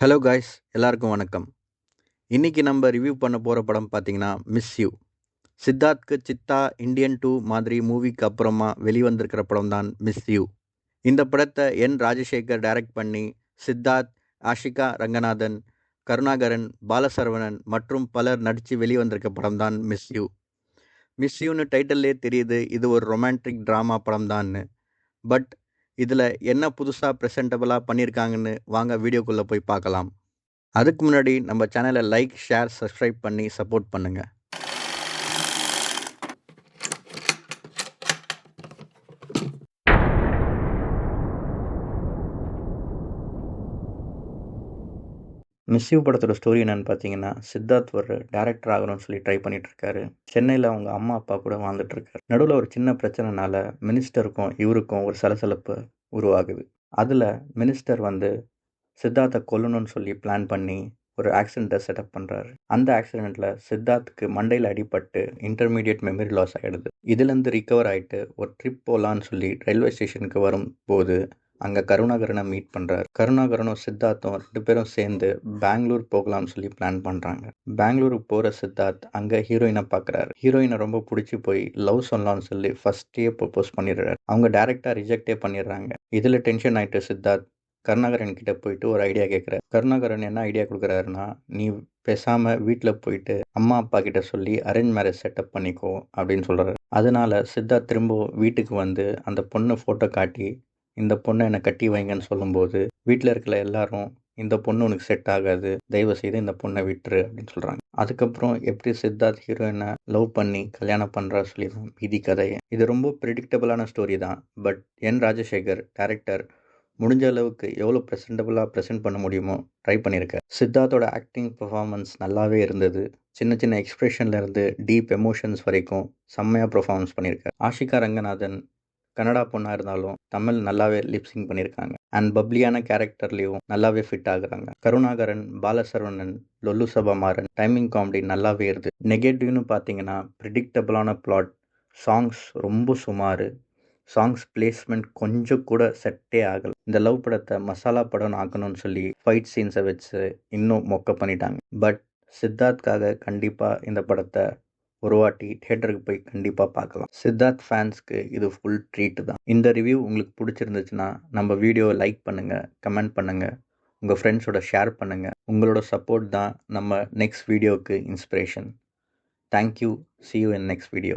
Hello guys, எல்லாருக்கும் வணக்கம். இன்னைக்கு நம்ம ரிவ்யூ பண்ண போகிற படம் பார்த்தீங்கன்னா மிஸ் யூ. சித்தார்த்க்கு சித்தா, இந்தியன் 2 மாதிரி மூவிக்கு அப்புறமா வெளிவந்திருக்கிற படம் தான் மிஸ் யூ. இந்த படத்தை என் ராஜசேகர் டைரக்ட் பண்ணி சித்தார்த், ஆஷிகா ரங்கநாதன், கருணாகரன், பாலசரவணன் மற்றும் பலர் நடித்து வெளிவந்திருக்க படம் தான் மிஸ் யூ. மிஸ் யூன்னு டைட்டில்லே தெரியுது இது ஒரு ரொமான்டிக் ட்ராமா படம் தான்னு. பட் இதில் என்ன புதுசாக ப்ரெசென்டபுளாக பண்ணியிருக்காங்கன்னு வாங்க வீடியோக்குள்ளே போய் பார்க்கலாம். அதுக்கு முன்னாடி நம்ம சேனலை லைக், ஷேர், சப்ஸ்கிரைப் பண்ணி சப்போர்ட் பண்ணுங்கள். மிஸ் யூ படத்தோட ஸ்டோரி என்னன்னு பார்த்தீங்கன்னா, சித்தார்த் ஒரு டேரக்டர் ஆகணும்னு சொல்லி ட்ரை பண்ணிட்டு இருக்காரு. சென்னையில் அவங்க அம்மா அப்பா கூட வாழ்ந்துட்டு இருக்காரு. நடுவில் ஒரு சின்ன பிரச்சனைனால மினிஸ்டருக்கும் இவருக்கும் ஒரு சலசலப்பு உருவாகுது. அதில் மினிஸ்டர் சித்தார்த்தை கொல்லணும்னு சொல்லி பிளான் பண்ணி ஒரு ஆக்சிடெண்ட்டை செட்டப் பண்ணுறாரு. அந்த ஆக்சிடெண்ட்டில் சித்தார்த்துக்கு மண்டையில் அடிபட்டு இன்டர்மீடியட் மெமரி லாஸ் ஆகிடுது. இதுலேருந்து ரிகவர் ஆகிட்டு ஒரு ட்ரிப் போகலான்னு சொல்லி ரயில்வே ஸ்டேஷனுக்கு வரும்போது அங்கே கருணாகரனை மீட் பண்ணுறாரு. கருணாகரனும் சித்தார்த்தும் 2 பேரும் சேர்ந்து பெங்களூர் போகலாம்னு சொல்லி பிளான் பண்ணுறாங்க. பெங்களூருக்கு போகிற சித்தார்த் அங்கே ஹீரோயினை பார்க்குறாரு. ஹீரோயினை ரொம்ப பிடிச்சி போய் லவ் சொல்லலாம்னு சொல்லி ஃபர்ஸ்டே ப்ரப்போஸ் பண்ணிடுறாரு. அவங்க டேரெக்டாக ரிஜெக்டே பண்ணிடுறாங்க. இதில் டென்ஷன் ஆகிட்டு சித்தார்த் கருணாகரன் கிட்ட போயிட்டு ஒரு ஐடியா கேட்குறாரு. கருணாகரன் என்ன ஐடியா கொடுக்குறாருன்னா, நீ பேசாமல் வீட்டில் போயிட்டு அம்மா அப்பா கிட்ட சொல்லி அரேஞ்ச் மேரேஜ் செட்டப் பண்ணிக்கோ அப்படின்னு சொல்கிறாரு. அதனால சித்தார்த் திரும்ப வீட்டுக்கு அந்த பொண்ணு ஃபோட்டோ காட்டி இந்த பொண்ணை என்னை கட்டி வைங்கன்னு சொல்லும்போது வீட்டில் இருக்கிற எல்லாரும் இந்த பொண்ணு உனக்கு செட் ஆகாது, தயவு செய்து இந்த பொண்ணை விட்டுரு அப்படின்னு சொல்கிறாங்க. அதுக்கப்புறம் எப்படி சித்தார்த் ஹீரோயினை லவ் பண்ணி கல்யாணம் பண்ணுறா சொல்லி தான் மீதி கதையை. இது ரொம்ப ப்ரெடிக்டபிளான ஸ்டோரி தான். பட் என் ராஜசேகர் டேரக்டர் முடிஞ்ச அளவுக்கு எவ்வளோ ப்ரெசென்டபுளாக ப்ரெசென்ட் பண்ண முடியுமோ ட்ரை பண்ணியிருக்கார். சித்தார்த்தோட ஆக்டிங் பெர்ஃபார்மன்ஸ் நல்லாவே இருந்தது. சின்ன சின்ன எக்ஸ்பிரஷன்லேருந்து டீப் எமோஷன்ஸ் வரைக்கும் செம்மையாக பெர்ஃபார்மன்ஸ் பண்ணியிருக்கார். ஆஷிகா ரங்கநாதன் கன்னடா பொண்ணாக இருந்தாலும் தமிழ் நல்லாவே லிப்சிங் பண்ணியிருக்காங்க. அண்ட் பப்ளியான கேரக்டர்லேயும் நல்லாவே ஃபிட் ஆகுறாங்க. கருணாகரன், பாலசரவணன், லொல்லு சபாமாறன் டைமிங் காமெடி நல்லாவே இருது. நெகட்டிவ்னு பார்த்தீங்கன்னா ப்ரிடிக்டபிளான பிளாட், சாங்ஸ் ரொம்ப சுமார், சாங்ஸ் பிளேஸ்மெண்ட் கொஞ்சம் கூட செட்டே ஆகலை. இந்த லவ் படத்தை மசாலா படம் ஆக்கணும்னு சொல்லி ஃபைட் சீன்ஸை வச்சு இன்னும் மொக்க பண்ணிட்டாங்க. பட் சித்தார்த்காக கண்டிப்பாக இந்த படத்தை ஒரு வாட்டி தியேட்டருக்கு போய் கண்டிப்பாக பார்க்கலாம். சித்தார்த் ஃபேன்ஸ்க்கு இது ஃபுல் ட்ரீட் தான். இந்த ரிவ்யூ உங்களுக்கு பிடிச்சிருந்துச்சுன்னா நம்ம வீடியோவை லைக் பண்ணுங்கள், கமெண்ட் பண்ணுங்கள், உங்கள் ஃப்ரெண்ட்ஸோட ஷேர் பண்ணுங்கள். உங்களோட சப்போர்ட் தான் நம்ம நெக்ஸ்ட் வீடியோவுக்கு inspiration. Thank you. See you in next video.